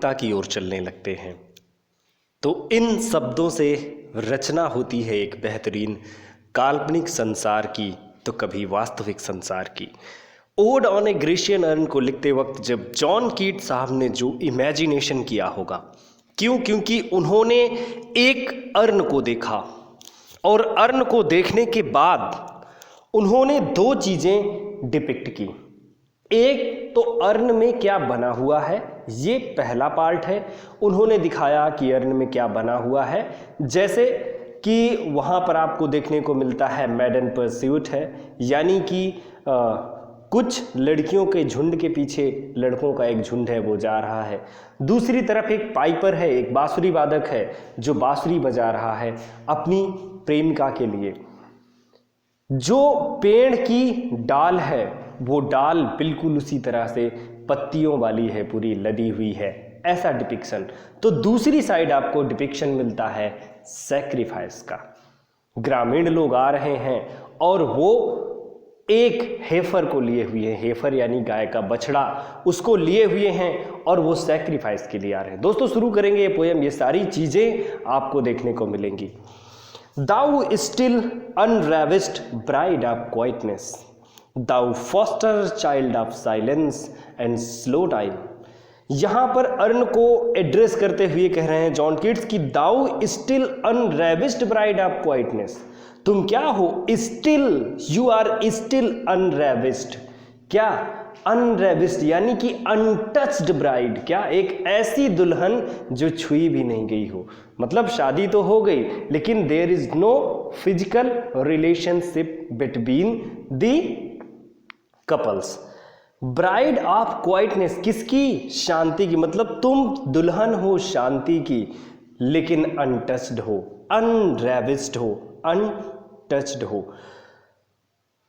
की ओर चलने लगते हैं। तो इन शब्दों से रचना होती है एक बेहतरीन काल्पनिक संसार की तो कभी वास्तविक संसार की। Odd on A Grecian earn को लिखते वक्त जब जॉन कीट साहब ने जो इमेजिनेशन किया होगा, क्योंकि उन्होंने एक अर्न को देखा और अर्न को देखने के बाद उन्होंने दो चीज़ें डिपिक्ट की। एक तो अर्न में क्या बना हुआ है, ये पहला पार्ट है। उन्होंने दिखाया कि अर्न में क्या बना हुआ है, जैसे कि वहाँ पर आपको देखने को मिलता है मैडन परस्यूट है, यानी कि कुछ लड़कियों के झुंड के पीछे लड़कों का एक झुंड है वो जा रहा है। दूसरी तरफ एक पाइपर है, एक बांसुरी वादक है जो बांसुरी बजा रहा है अपनी प्रेमिका के लिए। जो पेड़ की डाल है वो डाल बिल्कुल उसी तरह से पत्तियों वाली है, पूरी लदी हुई है, ऐसा डिपिक्शन। तो दूसरी साइड आपको डिपिक्शन मिलता है सैक्रिफाइस का। ग्रामीण लोग आ रहे हैं और वो एक हेफर को लिए हुए हैं, हेफर यानी गाय का बछड़ा, उसको लिए हुए हैं और वो सैक्रिफाइस के लिए आ रहे हैं। दोस्तों शुरू करेंगे ये पोएम, ये सारी चीजें आपको देखने को मिलेंगी। Thou still unravished bride of quietness, thou foster child of silence and slow time। यहां पर अर्न को एड्रेस करते हुए कह रहे हैं जॉन कीट्स कि दाउ स्टिल अनरेविस्ड ब्राइड ऑफ क्वाइटनेस, तुम क्या हो, स्टिल, यू आर स्टिल अनरेविस्ड। क्या अनरेविस्ड यानी कि अनटच्ड ब्राइड, क्या एक ऐसी दुल्हन जो छुई भी नहीं गई हो। मतलब शादी तो हो गई लेकिन there is no physical relationship between the couples. Bride of quietness, किसकी, शांति की। मतलब तुम दुल्हन हो शांति की लेकिन अनटच्ड हो, अनरेविस्ड हो, अनटच्ड हो।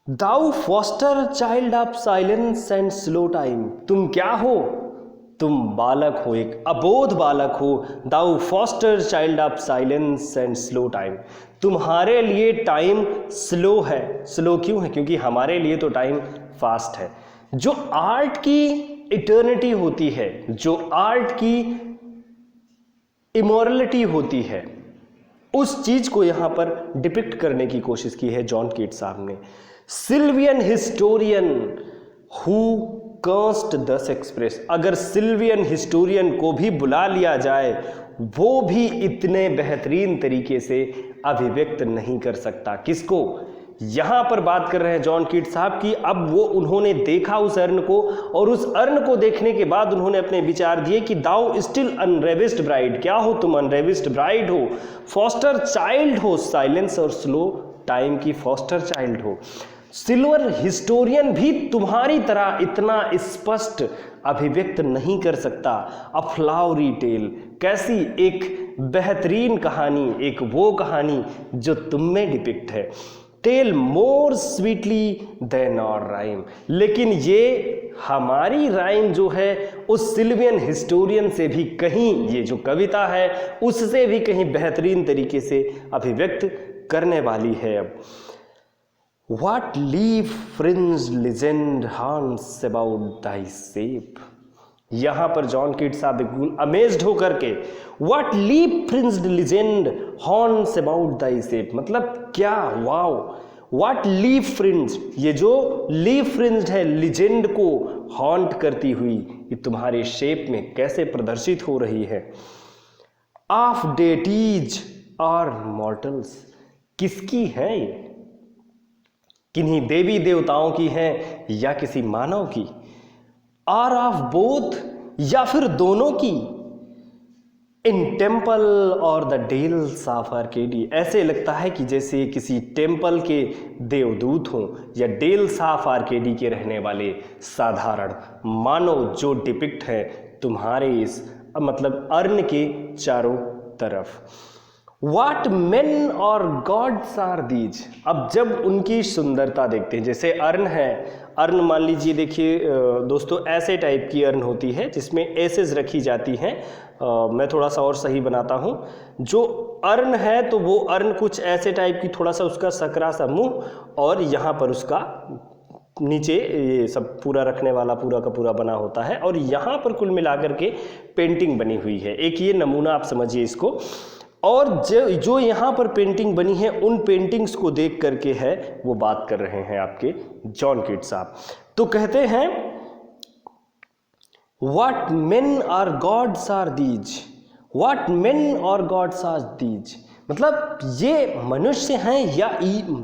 Thou foster child of silence and slow time, तुम क्या हो, तुम बालक हो, एक अबोध बालक हो। Thou foster child of silence and slow time, तुम्हारे लिए टाइम स्लो है। स्लो क्यों है, क्योंकि हमारे लिए तो टाइम फास्ट है। जो आर्ट की इटर्निटी होती है, जो आर्ट की इमोरलिटी होती है, उस चीज को यहां पर डिपिक्ट करने की कोशिश की है जॉन कीट साहब ने। सिल्वियन हिस्टोरियन हु कास्ट दस एक्सप्रेस, अगर सिल्वियन हिस्टोरियन को भी बुला लिया जाए वो भी इतने बेहतरीन तरीके से अभिव्यक्त नहीं कर सकता। किसको, यहां पर बात कर रहे हैं जॉन कीट साहब की। अब वो उन्होंने देखा उस अर्न को और उस अर्न को देखने के बाद उन्होंने अपने विचार दिए कि दाउ स्टिल अनरेविस्ड ब्राइड, क्या हो तुम, अनरेविस्ड ब्राइड हो, फॉस्टर चाइल्ड हो, साइलेंस और स्लो टाइम की फॉस्टर चाइल्ड हो। सिल्वर हिस्टोरियन भी तुम्हारी तरह इतना स्पष्ट अभिव्यक्त नहीं कर सकता। अ फ्लावरी टेल, कैसी एक बेहतरीन कहानी, एक वो कहानी जो तुम में डिपिक्ट है। Tell more sweetly than our rhyme, लेकिन ये हमारी राइम जो है उस सिल्वियन हिस्टोरियन से भी कहीं, ये जो कविता है उससे भी कहीं बेहतरीन तरीके से अभिव्यक्त करने वाली है। अब What leaf fringed legend haunts about thy shape, यहां पर जॉन कीट साहब बिल्कुल अमेज्ड होकर के What leaf fringed legend haunts about thy shape, मतलब क्या, वाओ। What leaf fringed, ये जो leaf fringed है, लिजेंड को हॉन्ट करती हुई ये तुम्हारे शेप में कैसे प्रदर्शित हो रही है। Of deities or mortals, किसकी है ये, किन्हीं देवी देवताओं की है या किसी मानव की। आर ऑफ बोथ, या फिर दोनों की। इन टेम्पल और द डेल्स ऑफ आर्केडी, ऐसे लगता है कि जैसे किसी टेम्पल के देवदूत हों या डेल्स ऑफ आर्केडी के रहने वाले साधारण मानव जो डिपिक्ट है तुम्हारे इस मतलब अर्न के चारों तरफ। What men or gods are these, अब जब उनकी सुंदरता देखते हैं, जैसे अर्न है, अर्न मान लीजिए, देखिए दोस्तों ऐसे टाइप की अर्न होती है जिसमें एसेस रखी जाती हैं। मैं थोड़ा सा और सही बनाता हूँ। जो अर्न है तो वो अर्न कुछ ऐसे टाइप की, थोड़ा सा उसका सकरा सा मुंह और यहाँ पर उसका नीचे ये सब पूरा रखने वाला पूरा का पूरा बना होता है, और यहाँ पर कुल मिलाकर के पेंटिंग बनी हुई है। एक ये नमूना आप समझिए इसको, और जो यहाँ पर पेंटिंग बनी है उन पेंटिंग्स को देख करके है वो बात कर रहे हैं आपके जॉन कीट्स साहब। तो कहते हैं what men are gods are these, what men or gods are these, मतलब ये मनुष्य हैं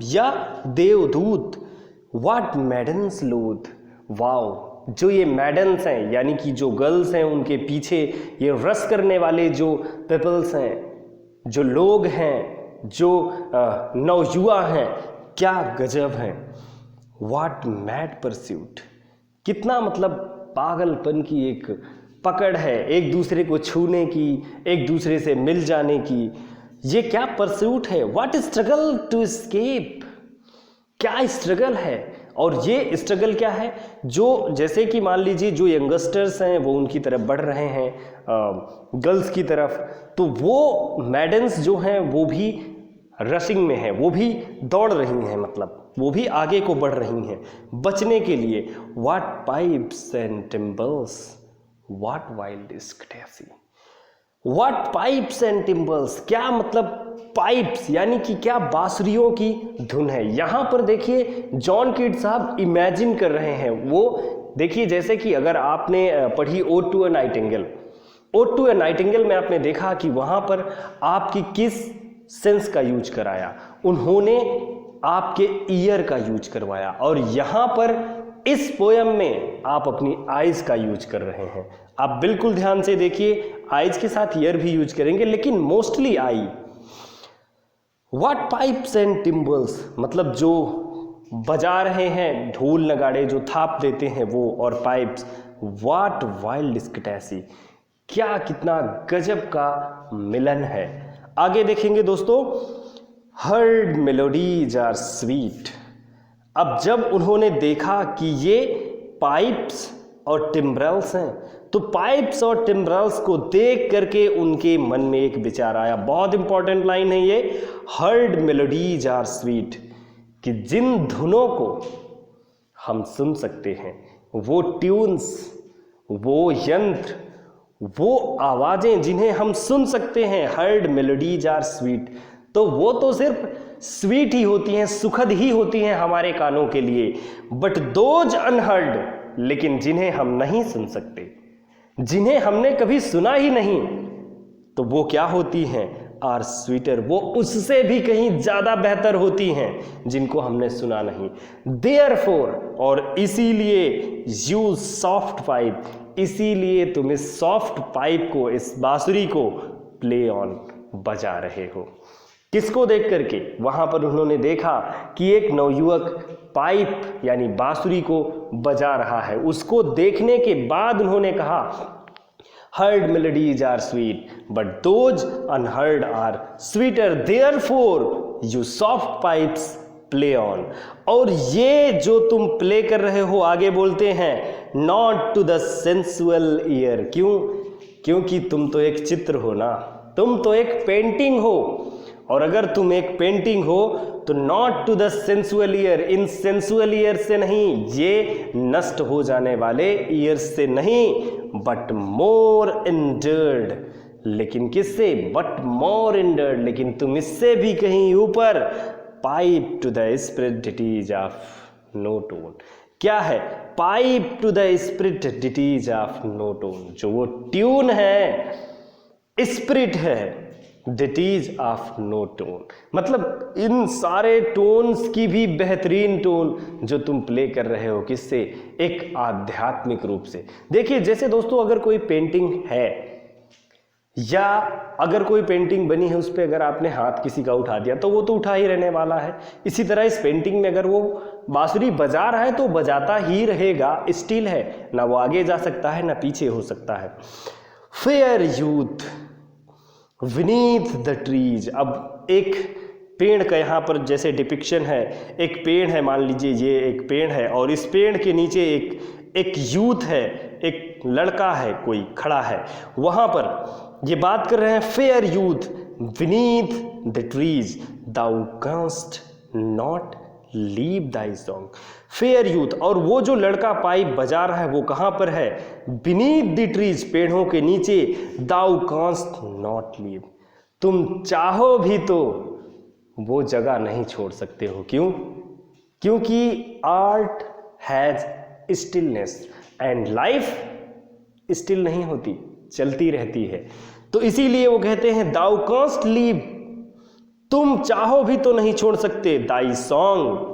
या देवदूत। व्हाट मैडन्स लोथ, वाओ, जो ये मैडन्स हैं यानी कि जो गर्ल्स हैं उनके पीछे ये रस करने वाले जो पीपल्स हैं, जो लोग हैं, जो नौजुआ हैं, क्या गजब हैं। व्हाट मैड परस्यूट, कितना मतलब पागलपन की एक पकड़ है, एक दूसरे को छूने की, एक दूसरे से मिल जाने की, ये क्या परस्यूट है। व्हाट स्ट्रगल टू एस्केप, क्या स्ट्रगल है। और ये स्ट्रगल क्या है, जो जैसे कि मान लीजिए जो यंगस्टर्स हैं वो उनकी तरफ बढ़ रहे हैं गर्ल्स की तरफ, तो वो मैडन्स जो हैं वो भी रशिंग में हैं, वो भी दौड़ रही हैं, मतलब वो भी आगे को बढ़ रही हैं बचने के लिए। What pipes and timbrels, what wild ecstasy, what pipes and timbrels, क्या मतलब पाइप्स यानी कि क्या बांसुरियों की धुन है। यहाँ पर देखिए जॉन कीट्स साहब इमेजिन कर रहे हैं, वो देखिए जैसे कि अगर आपने पढ़ी ode to a nightingale, ode to a nightingale में आपने देखा कि वहाँ पर आपकी किस सेंस का यूज कराया, उन्होंने आपके ईयर का यूज करवाया, और यहाँ पर इस पोयम में आप अपनी आइज का यूज कर रहे हैं। आप बिल्कुल ध्यान से देखिए, आइज के साथ ईयर भी यूज करेंगे लेकिन mostly I. What pipes and timbrels, मतलब जो बजा रहे हैं ढोल नगाड़े जो थाप देते हैं वो, और पाइप्स। व्हाट वाइल्ड एक्सटेसी, क्या कितना गजब का मिलन है। आगे देखेंगे दोस्तों, हर्ड मेलोडीज आर स्वीट। अब जब उन्होंने देखा कि ये पाइप्स और टिम्ब्रल्स हैं, तो पाइप्स और टिम्ब्रल्स को देख करके उनके मन में एक विचार आया। बहुत इंपॉर्टेंट लाइन है ये, हर्ड मेलोडीज आर स्वीट, कि जिन धुनों को हम सुन सकते हैं, वो ट्यून्स, वो यंत्र, वो आवाजें जिन्हें हम सुन सकते हैं, हर्ड मेलोडीज आर स्वीट, तो वो तो सिर्फ स्वीट ही होती हैं, सुखद ही होती हैं हमारे कानों के लिए। बट दोज अनहर्ड, लेकिन जिन्हें हम नहीं सुन सकते, जिन्हें हमने कभी सुना ही नहीं, तो वो क्या होती हैं, आर स्वीटर, वो उससे भी कहीं ज्यादा बेहतर होती हैं जिनको हमने सुना नहीं। देयरफॉर, और इसीलिए यूज सॉफ्ट पाइप, इसीलिए तुम इस सॉफ्ट पाइप को, इस बांसुरी को प्ले ऑन, बजा रहे हो। किसको देख करके, वहां पर उन्होंने देखा कि एक नवयुवक पाइप यानी बांसुरी को बजा रहा है। उसको देखने के बाद उन्होंने कहा heard melodies are sweet but those unheard are sweeter, therefore you soft pipes play on. और ये जो तुम प्ले कर रहे हो, आगे बोलते हैं, not to the sensual ear. क्यों? क्योंकि तुम तो एक चित्र हो ना, तुम तो एक पेंटिंग हो, और अगर तुम एक पेंटिंग हो तो not to the sensual ear, इन सेंसुअल ईयर से नहीं, ये नष्ट हो जाने वाले ईयर से नहीं, बट मोर एंडर्ड, लेकिन किससे, बट मोर एंडर्ड, लेकिन तुम इससे भी कहीं ऊपर, pipe to the spirit ditties of no tone. क्या है? Pipe to the spirit ditties of no tone, जो वो ट्यून है, स्पिरिट है, डिटीज ऑफ नो टोन, मतलब इन सारे टोन्स की भी बेहतरीन टोन जो तुम प्ले कर रहे हो, किससे, एक आध्यात्मिक रूप से। देखिए जैसे दोस्तों अगर कोई पेंटिंग है या अगर कोई पेंटिंग बनी है, उस पर अगर आपने हाथ किसी का उठा दिया तो वो तो उठा ही रहने वाला है। इसी तरह इस पेंटिंग में अगर वो बांसुरी बजा रहा है तो बजाता ही रहेगा, स्टिल है, ना वो आगे जा सकता है ना पीछे हो सकता है। Fair youth beneath the trees, अब एक पेड़ का यहाँ पर जैसे डिपिक्शन है, एक पेड़ है, मान लीजिए ये एक पेड़ है और इस पेड़ के नीचे एक यूथ है, एक लड़का है कोई खड़ा है, वहाँ पर ये बात कर रहे हैं, fair youth beneath the trees thou canst not leave thy song. Fair youth, और वो जो लड़का पाइप बजा रहा है वो कहाँ पर है? बीनीथ द ट्रीज, पेड़ों के नीचे। दाउ कांस्ट नॉट लीव, तुम चाहो भी तो वो जगह नहीं छोड़ सकते हो। क्यों? क्योंकि art has stillness and life still नहीं होती, चलती रहती है। तो इसीलिए वो कहते हैं दाउ कांस्ट लीव, तुम चाहो भी तो नहीं छोड़ सकते। दाई सॉन्ग,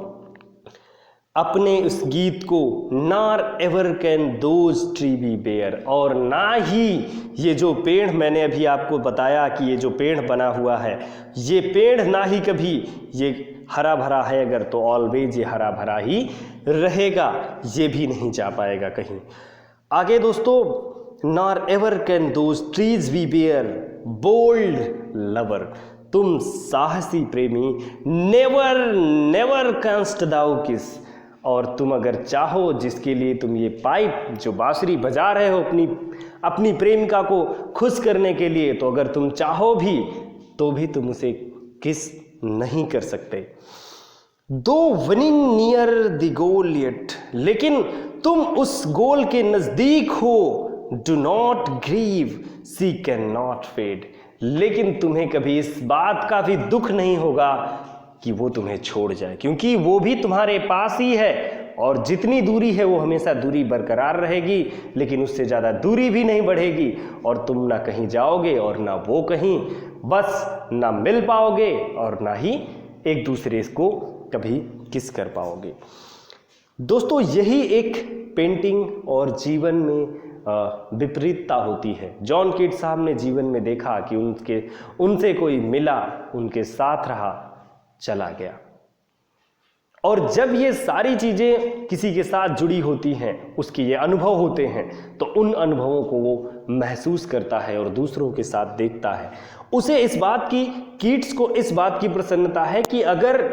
अपने उस गीत को। Nor ever can those tree be bare, और ना ही ये जो पेड़ मैंने अभी आपको बताया कि ये जो पेड़ बना हुआ है, ये पेड़ ना ही कभी ये हरा भरा है अगर, तो ऑलवेज ये हरा भरा ही रहेगा, ये भी नहीं जा पाएगा कहीं आगे। दोस्तों, nor ever can those trees be bare bold lover, तुम साहसी प्रेमी। नेवर नेवर कांस्ट दाउ किस, और तुम अगर चाहो, जिसके लिए तुम ये पाइप जो बांसुरी बजा रहे हो अपनी प्रेमिका को खुश करने के लिए, तो अगर तुम चाहो भी तो भी तुम उसे किस नहीं कर सकते। Though winning near the goal yet, लेकिन तुम उस गोल के नजदीक हो। Do not grieve she can not fade, लेकिन तुम्हें कभी इस बात का भी दुख नहीं होगा कि वो तुम्हें छोड़ जाए, क्योंकि वो भी तुम्हारे पास ही है, और जितनी दूरी है वो हमेशा दूरी बरकरार रहेगी, लेकिन उससे ज़्यादा दूरी भी नहीं बढ़ेगी, और तुम ना कहीं जाओगे और ना वो कहीं, बस ना मिल पाओगे और ना ही एक दूसरे को कभी किस कर पाओगे। दोस्तों, यही एक पेंटिंग और जीवन में विपरीतता होती है। जॉन कीट्स साहब ने जीवन में देखा कि उनसे कोई मिला, उनके साथ रहा, चला गया, और जब ये सारी चीज़ें किसी के साथ जुड़ी होती हैं, उसके ये अनुभव होते हैं, तो उन अनुभवों को वो महसूस करता है और दूसरों के साथ देखता है। उसे इस बात की, कीट्स को इस बात की प्रसन्नता है कि अगर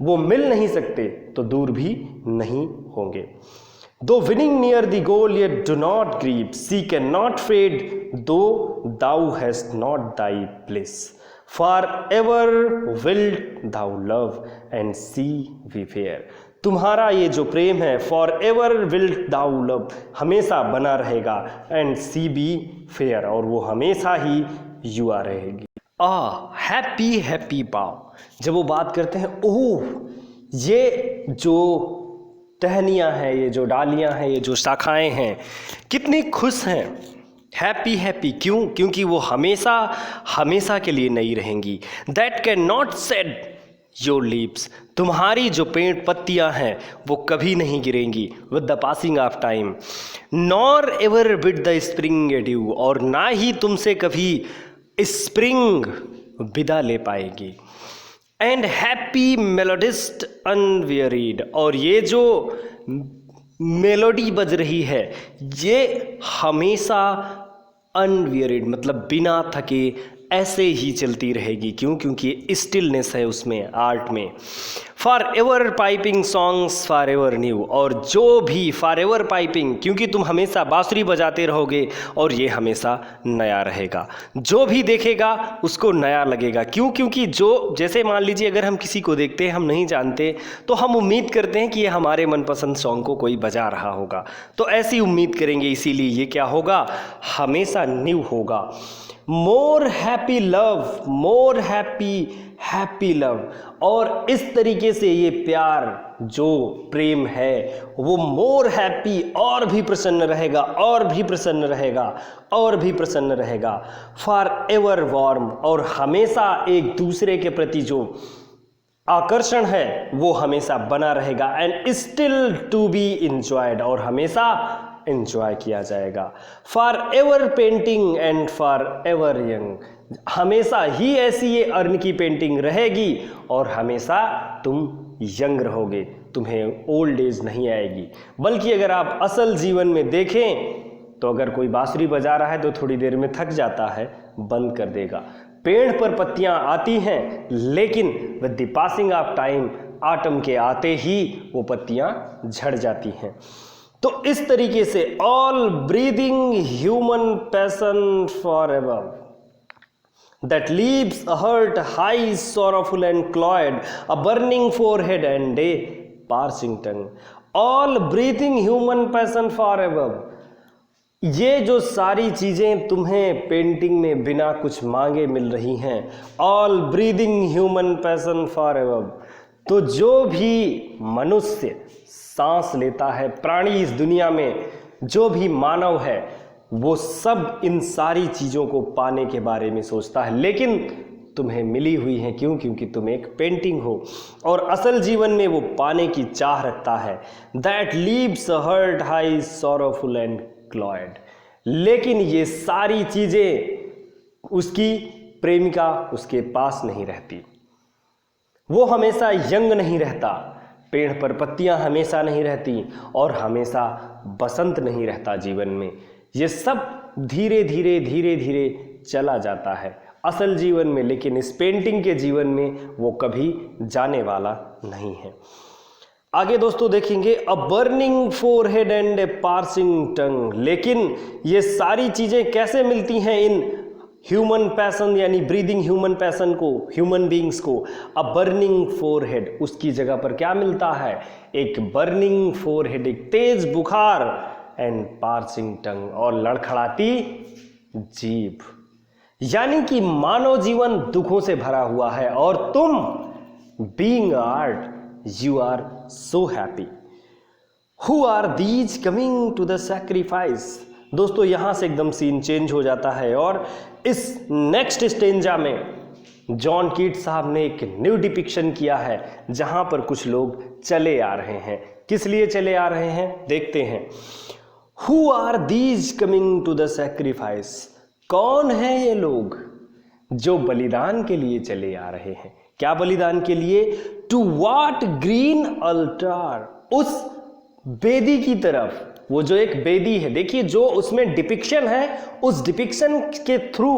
वो मिल नहीं सकते तो दूर भी नहीं होंगे। Though winning near the goal yet do not grieve, she can not fade, though thou hast not thy place, for ever wilt thou love and she be fair, तुम्हारा ये जो प्रेम है, for ever wilt thou love, हमेशा बना रहेगा, and C be fair, और वो हमेशा ही युवा रहेगी। हैप्पी हैप्पी बाव, जब वो बात करते हैं, ओह ये जो टहनियाँ हैं, ये जो डालियाँ हैं, ये जो शाखाएं हैं, कितनी खुश हैं। हैप्पी हैप्पी क्यों? क्योंकि वो हमेशा हमेशा के लिए नहीं रहेंगी। That can not shed your leaves, तुम्हारी जो पेड़ पत्तियां हैं वो कभी नहीं गिरेंगी with the passing of time. Nor ever with the spring dew, और ना ही तुमसे कभी स्प्रिंग विदा ले पाएगी। एंड हैप्पी मेलोडिस्ट अनवेरिड, और ये जो मेलोडी बज रही है ये हमेशा अनवेरिड, मतलब बिना थके ऐसे ही चलती रहेगी। क्यों? क्योंकि स्टिलनेस है उसमें, आर्ट में। For ever piping songs for ever new, और जो भी फॉर एवर पाइपिंग, क्योंकि तुम हमेशा बांसुरी बजाते रहोगे और ये हमेशा नया रहेगा। जो भी देखेगा उसको नया लगेगा। क्यों? क्योंकि जो, जैसे मान लीजिए अगर हम किसी को देखते हैं, हम नहीं जानते, तो हम उम्मीद करते हैं कि ये हमारे मनपसंद सॉन्ग को कोई बजा रहा होगा, तो ऐसी उम्मीद करेंगे, इसीलिए ये क्या होगा, हमेशा न्यू होगा। More happy love, more happy love, और इस तरीके से ये प्यार जो प्रेम है वो मोर हैप्पी, और भी प्रसन्न रहेगा, और भी प्रसन्न रहेगा, और भी प्रसन्न रहेगा। फॉर एवर वार्म, और हमेशा एक दूसरे के प्रति जो आकर्षण है वो हमेशा बना रहेगा। And still to be enjoyed, और हमेशा एंजॉय किया जाएगा। For ever panting and for ever young, हमेशा ही ऐसी ये अर्न की पेंटिंग रहेगी और हमेशा तुम यंग रहोगे, तुम्हें ओल्ड एज नहीं आएगी। बल्कि अगर आप असल जीवन में देखें तो अगर कोई बांसुरी बजा रहा है तो थोड़ी देर में थक जाता है, बंद कर देगा। पेड़ पर पत्तियां आती हैं, लेकिन with the passing of time, autumn के आते ही वो पत्तियां झड़ जाती हैं। तो इस तरीके से all breathing human passion for ever, that leaves a heart high, sorrowful and cloyed, a burning forehead and a parching tongue, all breathing human passion forever. ये जो सारी चीज़ें तुम्हें पेंटिंग में बिना कुछ मांगे मिल रही हैं, all breathing human passion for ever, तो जो भी मनुष्य सांस लेता है, प्राणी इस दुनिया में जो भी मानव है, वो सब इन सारी चीज़ों को पाने के बारे में सोचता है, लेकिन तुम्हें मिली हुई हैं क्यों? क्योंकि तुम एक पेंटिंग हो और असल जीवन में वो पाने की चाह रखता है। That leaves a heart high sorrowful and cloyed, लेकिन ये सारी चीज़ें उसकी प्रेमिका उसके पास नहीं रहती, वो हमेशा यंग नहीं रहता, पेड़ पर पत्तियां हमेशा नहीं रहती और हमेशा बसंत नहीं रहता जीवन में। ये सब धीरे धीरे धीरे धीरे चला जाता है असल जीवन में, लेकिन इस पेंटिंग के जीवन में वो कभी जाने वाला नहीं है। आगे दोस्तों देखेंगे a burning forehead and a parching tongue, लेकिन ये सारी चीज़ें कैसे मिलती हैं इन ह्यूमन पैसन यानी ब्रीदिंग ह्यूमन पैसन को, ह्यूमन बींग्स को? अ बर्निंग फोरहेड, उसकी जगह पर क्या मिलता है? एक बर्निंग फोरहेड, एक तेज बुखार, एंड पार्सिंग टंग, और लड़खड़ाती जीभ। यानी कि मानव जीवन दुखों से भरा हुआ है और तुम being art you are so happy. Who are these coming to the sacrifice? दोस्तों यहाँ से एकदम सीन चेंज हो जाता है और इस नेक्स्ट स्टेंजा में जॉन कीट्स साहब ने एक न्यू डिपिक्शन किया है जहाँ पर कुछ लोग चले आ रहे हैं। किस लिए चले आ रहे हैं देखते हैं। Who are these coming to the sacrifice? कौन है ये लोग जो बलिदान के लिए चले आ रहे हैं? क्या बलिदान के लिए? टू व्हाट ग्रीन अल्टार, उस बेदी की तरफ। वो जो एक बेदी है, देखिए जो उसमें डिपिक्शन है, उस डिपिक्शन के थ्रू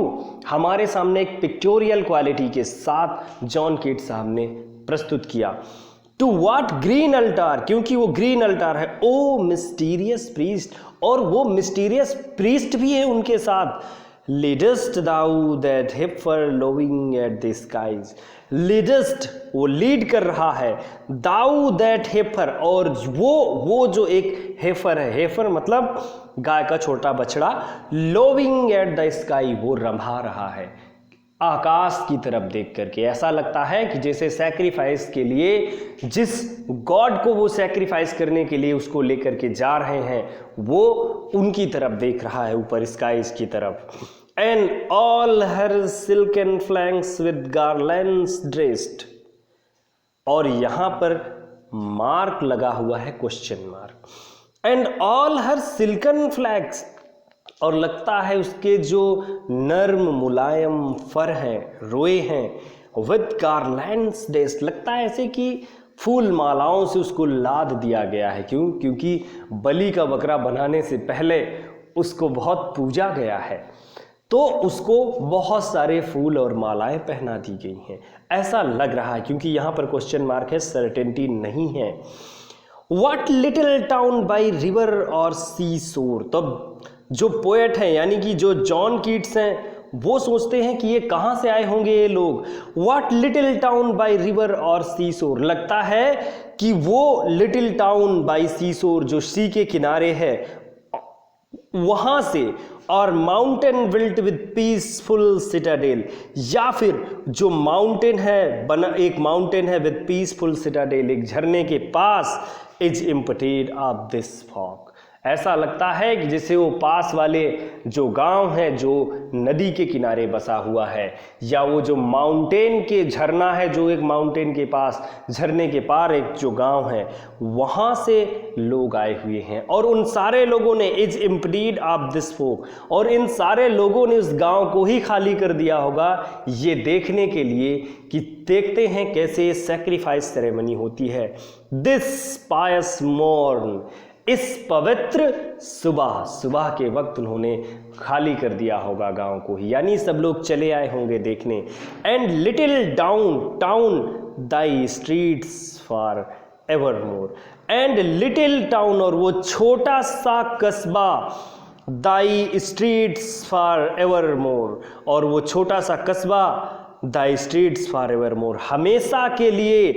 हमारे सामने एक पिक्टोरियल क्वालिटी के साथ जॉन कीट्स साहब ने प्रस्तुत किया। टू व्हाट ग्रीन अल्टार, क्योंकि वो ग्रीन अल्टार है। ओ मिस्टीरियस प्रीस्ट, और वो मिस्टीरियस प्रीस्ट भी है उनके साथ। Lead'st thou that heifer lowing at the skies, lead'st वो लीड कर रहा है, दाउ दैट हेफर, और वो जो एक हेफर है, हेफर मतलब गाय का छोटा बछड़ा, लोविंग एट द स्काई, वो रंभा रहा है आकाश की तरफ देख करके। ऐसा लगता है कि जैसे सैक्रिफाइस के लिए जिस गॉड को वो सैक्रिफाइस करने के लिए उसको लेकर के जा रहे हैं, वो उनकी तरफ देख रहा है, ऊपर स्काइज की तरफ। And all her silken flanks with garlands dressed, और यहां पर मार्क लगा हुआ है, question mark. And all her silken flanks, और लगता है उसके जो नर्म मुलायम फर हैं, रोए हैं, विद गार्लैंड्स ड्रेस्ड, लगता है ऐसे कि फूल मालाओं से उसको लाद दिया गया है। क्यों? क्योंकि बलि का बकरा बनाने से पहले उसको बहुत पूजा गया है, तो उसको बहुत सारे फूल और मालाएं पहना दी गई हैं, ऐसा लग रहा है। क्योंकि यहाँ पर क्वेश्चन मार्क है, सर्टेनिटी नहीं है। What little town by river और सी शोर, तो जो पोएट हैं यानी कि जो जॉन कीट्स हैं, वो सोचते हैं कि ये कहाँ से आए होंगे ये लोग। What little town by river और सी शोर, लगता है कि वो लिटिल टाउन बाय सी शोर जो सी के किनारे है वहां से, और mountain built with peaceful Citadel, या फिर जो माउंटेन है बना, एक माउंटेन है विद पीसफुल सिटाडेल, एक झरने के पास, इज इम्पटेड ऑफ दिस फॉग, ऐसा लगता है कि जैसे वो पास वाले जो गांव है जो नदी के किनारे बसा हुआ है, या वो जो माउंटेन के झरना है जो एक माउंटेन के पास, झरने के पार एक जो गांव है, वहां से लोग आए हुए हैं। और उन सारे लोगों ने इज इम्पटीड ऑफ दिस फोक, और इन सारे लोगों ने उस गांव को ही खाली कर दिया होगा ये देखने के लिए कि देखते हैं कैसे सैक्रिफाइस सेरेमनी होती है। दिस पायस मॉर्न, इस पवित्र सुबह के वक्त उन्होंने खाली कर दिया होगा गांव को ही, यानी सब लोग चले आए होंगे देखने। And little town thy streets for evermore, and little town, और वो छोटा सा कस्बा thy streets for evermore, और वो छोटा सा कस्बा thy streets for evermore, हमेशा के लिए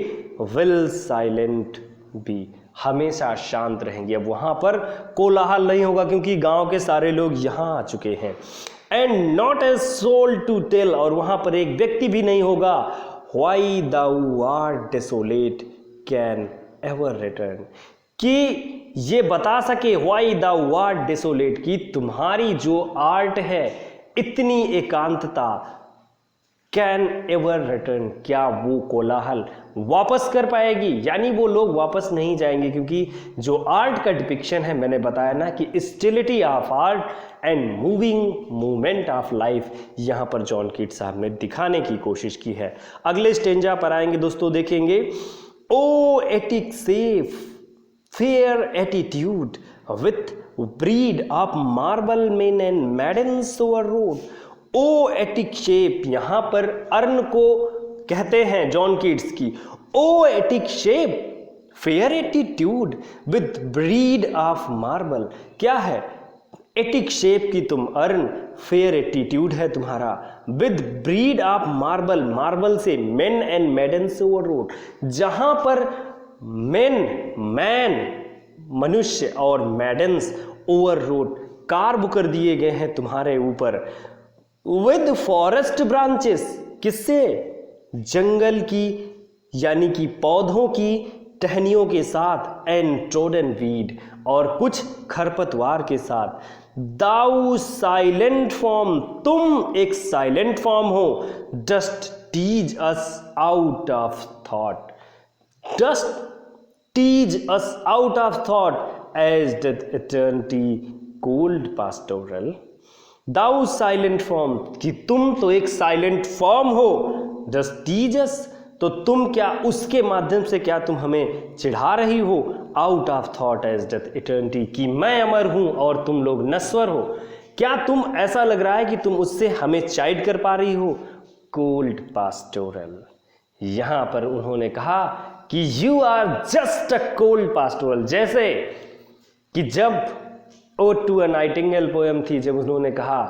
विल साइलेंट बी, हमेशा शांत रहेंगे। अब वहाँ पर कोलाहल नहीं होगा क्योंकि गांव के सारे लोग यहाँ आ चुके हैं। And not a soul to tell, और वहाँ पर एक व्यक्ति भी नहीं होगा why thou art desolate can ever return, कि ये बता सके व्हाई दाउ आर्ट डेसोलेट, कि तुम्हारी जो आर्ट है इतनी एकांतता, कैन एवर रिटर्न, क्या वो कोलाहल वापस कर पाएगी, यानी वो लोग वापस नहीं जाएंगे। क्योंकि जो आर्ट का डिपिक्शन है, मैंने बताया ना कि stillity of art and moving movement of life, यहाँ पर जॉन कीट्स साहब ने दिखाने की कोशिश की है। अगले स्टेंजा पर आएंगे दोस्तों, देखेंगे O Attic shape fair attitude with brede of marble men and maidens overwrought. O Attic shape, यहां पर अर्न को कहते हैं जॉन कीट्स की। O Attic shape fair attitude with brede of marble, क्या है एटिक शेप की तुम अर्न, फेयर एटीट्यूड है तुम्हारा, with brede of marble, marble से main and maidens over road, जहां पर मैन मनुष्य और मैडन्स ओवर रोड कार्व कर दिए गए हैं तुम्हारे ऊपर। विद फॉरेस्ट ब्रांचेस, किससे, जंगल की यानी कि पौधों की टहनियों के साथ, एंड ट्रोडन वीड, और कुछ खरपतवार के साथ। दाउ साइलेंट फॉर्म, तुम एक साइलेंट फॉर्म हो। Dost tease us out of thought, dost tease us out of thought as doth eternity cold pastoral. Thou silent form, कि तुम तो एक साइलेंट फॉर्म हो। डस्ट टीज अस, तो तुम क्या उसके माध्यम से क्या तुम हमें चिढ़ा रही हो। Out of thought as doth eternity, कि मैं अमर हूं और तुम लोग नश्वर हो। क्या तुम ऐसा लग रहा है कि तुम उससे हमें चाइड कर पा रही हो। कोल्ड पास्टोरल, यहां पर उन्होंने कहा कि you are just a cold pastoral, जैसे कि जब ode to a nightingale poem थी, जब उन्होंने कहा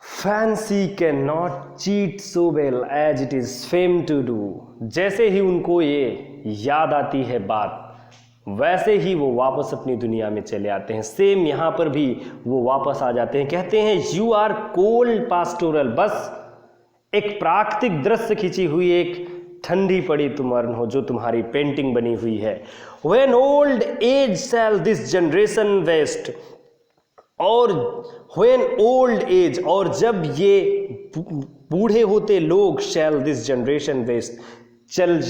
fancy can not cheat so well as it is fame to do, जैसे ही उनको ये याद आती है बात, वैसे ही वो वापस अपनी दुनिया में चले आते हैं। सेम यहाँ पर भी वो वापस आ जाते हैं, कहते हैं यू आर कोल्ड पास्टोरल, बस एक प्राकृतिक दृश्य खींची हुई एक ठंडी पड़ी तुम अर्न हो, जो तुम्हारी पेंटिंग बनी हुई है। When old age shall this generation waste, और when old age, और जब ये बूढ़े होते लोग, shall this generation waste,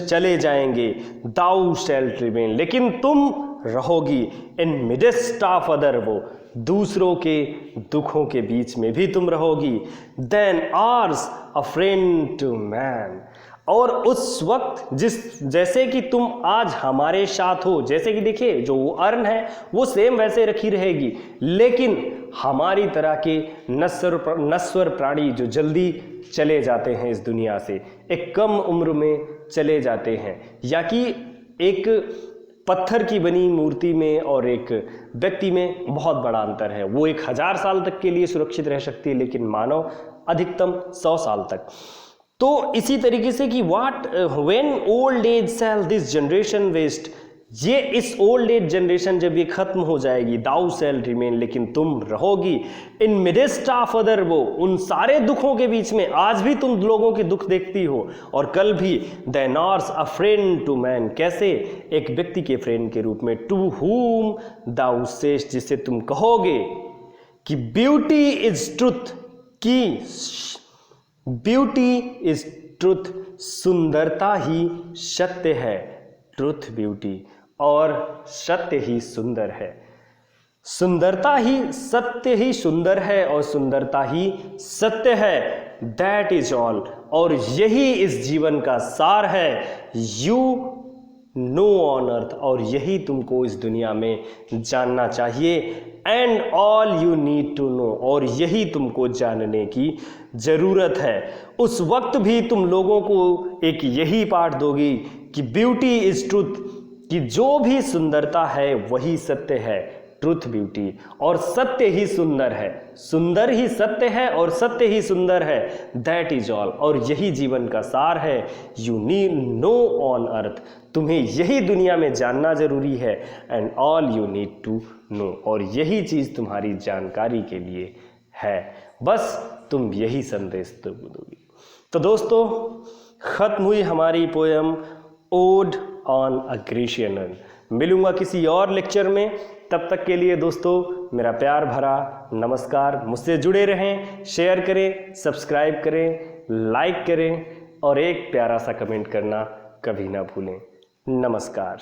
चले जाएंगे, thou shalt remain, लेकिन तुम रहोगी, in midst of other, वो दूसरों के दुखों के बीच में भी तुम रहोगी। then ours a friend to man, और उस वक्त जैसे कि तुम आज हमारे साथ हो, जैसे कि देखिए जो वो अर्न है वो सेम वैसे रखी रहेगी, लेकिन हमारी तरह के नश्वर प्राणी जो जल्दी चले जाते हैं इस दुनिया से, एक कम उम्र में चले जाते हैं, या कि एक पत्थर की बनी मूर्ति में और एक व्यक्ति में बहुत बड़ा अंतर है। वो 1000 साल तक के लिए सुरक्षित रह सकती है, लेकिन मानव अधिकतम 100 साल तक। तो इसी तरीके से कि when old age shall this generation waste, ये इस ओल्ड एज जनरेशन जब ये खत्म हो जाएगी, दाउ शैल रिमेन, लेकिन तुम रहोगी, इन मिडेस्ट ऑफ अदर, वो उन सारे दुखों के बीच में। आज भी तुम लोगों के दुख देखती हो और कल भी। Than ours a friend to man, कैसे, एक व्यक्ति के फ्रेंड के रूप में। टू हुम दाउ सेस्ट, जिसे तुम कहोगे कि ब्यूटी इज ट्रुथ, की ब्यूटी इज ट्रुथ, सुंदरता ही सत्य है। ट्रुथ ब्यूटी, और सत्य ही सुंदर है। सुंदरता ही सत्य ही सुंदर है और सुंदरता ही सत्य है। दैट इज ऑल, और यही इस जीवन का सार है। यू नो ऑन अर्थ, और यही तुमको इस दुनिया में जानना चाहिए। And all you need to know, और यही तुमको जानने की जरूरत है। उस वक्त भी तुम लोगों को एक यही पाठ दोगी कि ब्यूटी इज ट्रुथ, कि जो भी सुंदरता है वही सत्य है। Truth beauty. और सत्य ही सुंदर है, सुंदर ही सत्य है और सत्य ही सुंदर है, दैट इज ऑल। और यही जीवन का सार है, you need know on earth, तुम्हें यही दुनिया में जानना जरूरी है, and all you need to know, और यही चीज़ तुम्हारी जानकारी के लिए है, बस तुम यही संदेश दोगे। तो दोस्तों, खत्म हुई हमारी poem odd on a Grecian earn. मिलूंगा किसी और लेक्चर में, तब तक के लिए दोस्तों मेरा प्यार भरा नमस्कार। मुझसे जुड़े रहें, शेयर करें, सब्सक्राइब करें, लाइक करें और एक प्यारा सा कमेंट करना कभी ना भूलें। नमस्कार।